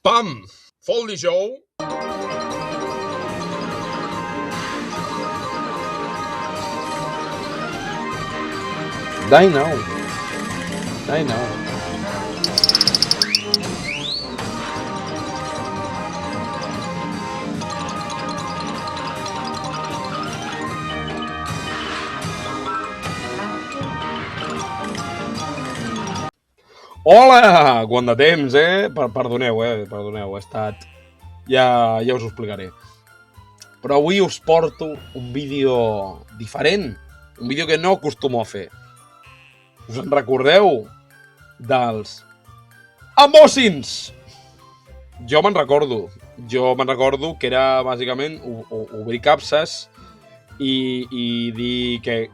Pam! Foldy Show. Die now. Die now. Hola! Quant de temps, Perdoneu, he estat... Ja us ho explicaré. Però avui us porto un vídeo diferent, un vídeo que no acostumo a fer. Us en recordeu dels unboxings? Jo me'n recordo que era bàsicament obrir capses i dir que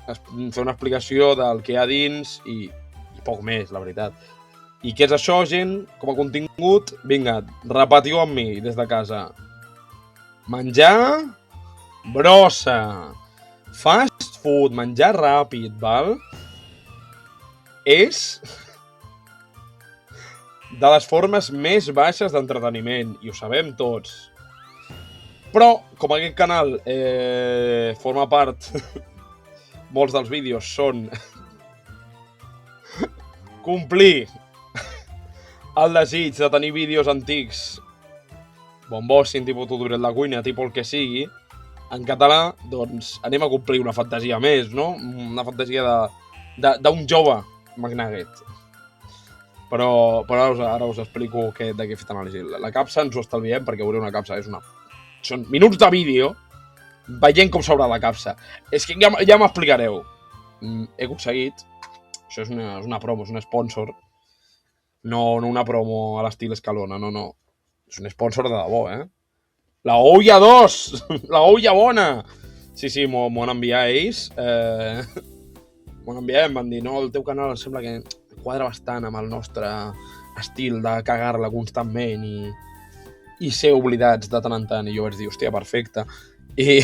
fer una explicació del que hi ha dins i poc més, la veritat. I què és això, gent? Com a contingut, vinga, repetiu amb mi des de casa. Menjar brossa, fast food, menjar ràpid, val? És de les formes més baixes d'entreteniment, i ho sabem tots. Però, com aquest canal forma part, molts dels vídeos són complir el desig de tenir vídeos antics, unboxing, tipus tutorial de cuina, tipus el que sigui, en català, doncs anem a complir una fantasia més, no? Una fantasia d'un jove McNugget. Però ara us explico de què he fet anàlisi. La capsa ens ho estalviem perquè veureu una capsa. Són minuts de vídeo veient com s'obre la capsa. És que ja m'explicareu. He aconseguit... Això és una promo, és un sponsor. No una promo a l'estil Escalona, no. És un sponsor de debò, La olla 2! La olla bona! Sí, m'ho han enviat ells. M'ho han enviat i em van dir, no, el teu canal em sembla que quadra bastant amb el nostre estil de cagar-la constantment i ser oblidats de tant en tant. I jo vaig dir, hòstia, perfecte. I...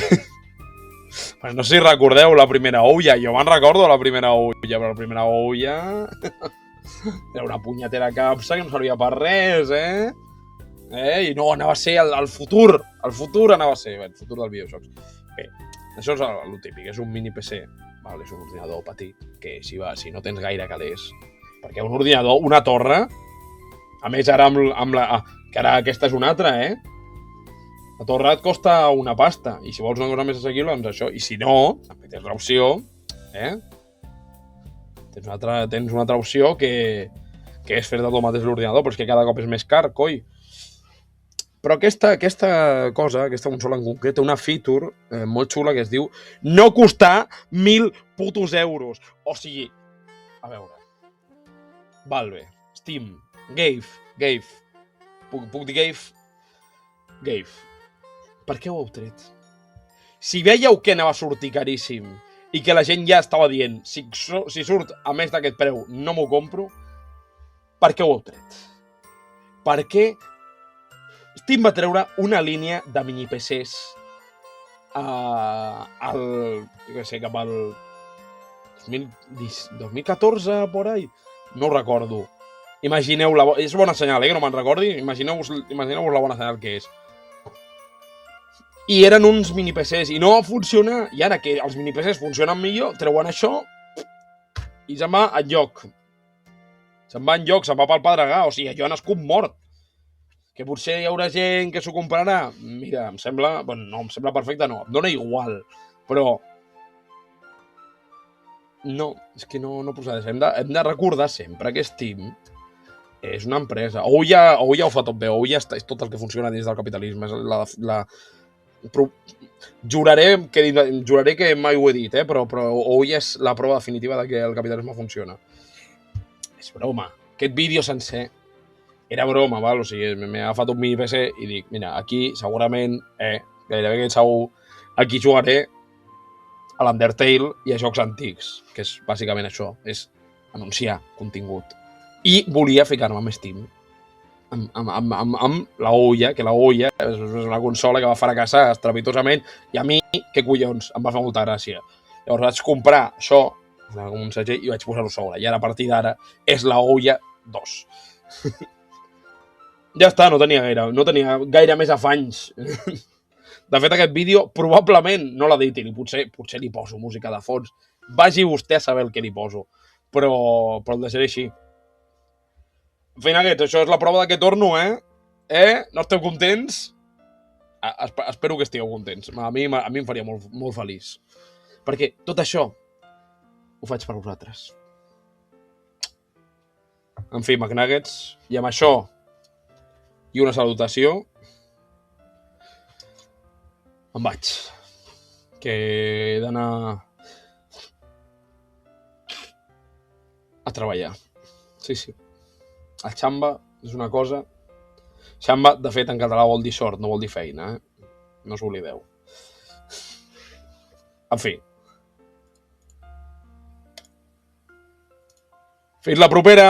pues no sé si recordeu la primera olla. Jo me'n recordo la primera olla, però la primera olla... era una punyetera capsa que no servia per res, I no, anava a ser el futur. El futur anava a ser, el futur dels videojocs. Bé, això és el típic, és un mini PC. Val, és un ordinador petit, que si no tens gaire calés. Perquè un ordinador, una torre, a més ara que ara aquesta és una altra, La torre et costa una pasta, i si vols una cosa més assequible, doncs això. I si no, també tens l'opció, Tens una altra opció que és fer-te tu mateix l'ordinador, però és que cada cop és més car, coi. Però aquesta consola en concret, té una feature molt xula que es diu no costar 1.000 putos euros. O sigui, a veure, Valve, Steam, Gave. Puc dir Gave. Per què ho heu tret? Si veieu que anava a sortir caríssim i que la gent ja estava dient si surt a més d'aquest preu no m'ho compro, per què ho heu tret? Per què Steam va treure una línia de mini-PCs cap al 2014, por ahí? No ho recordo. Imagineu-la... És bona senyal, que no me'n recordi. Imagineu-vos la bona senyal que és. I eren uns mini-PCs i no va funcionar. I ara que els mini-PCs funcionen millor, treuen això i se'n va enlloc. Se'n va pel pedregar. O sigui, allò ha nascut mort. Que potser hi haurà gent que s'ho comprarà. Mira, em sembla... Bueno, no, em sembla perfecte, no. Em dóna igual. Però... No, és que no procedeix. Hem de recordar sempre que Steam és una empresa. Ou ja ho fa tot bé, ou ja és tot el que funciona dins del capitalisme. Juraré que mai ho he dit, però ou ja és la prova definitiva de que el capitalisme funciona. És broma. Aquest vídeo sencer era broma, val? O sigui, m'he agafat un mini PC i dic, mira, aquí segurament, gairebé que segur, aquí jugaré a l'Undertale i a jocs antics, que és bàsicament això, és anunciar contingut. I volia ficar-me amb Steam, amb la olla, que la olla és una consola que va fracassar estrepitosament, i a mi, què collons, em va fer molta gràcia. Llavors vaig comprar això, com un segell, i vaig posar-ho sobre, i ara a partir d'ara és la olla 2. Ja està, no tenia gaire més afanys. De fet, aquest vídeo probablement no l'editin i potser li poso música de fons. Vagi vostè a saber el que li poso. Però el deixaré així. En fi, aquests, això és la prova de que torno, No esteu contents? Espero que estigueu contents. A mi em faria molt, molt feliç. Perquè tot això ho faig per vosaltres. En fi, McNuggets, i amb això i una salutació em vaig. Que he d'anar a treballar. Sí. El xamba és una cosa... Xamba, de fet, en català vol dir sort, no vol dir feina, No us oblideu. En fi. Fins la propera!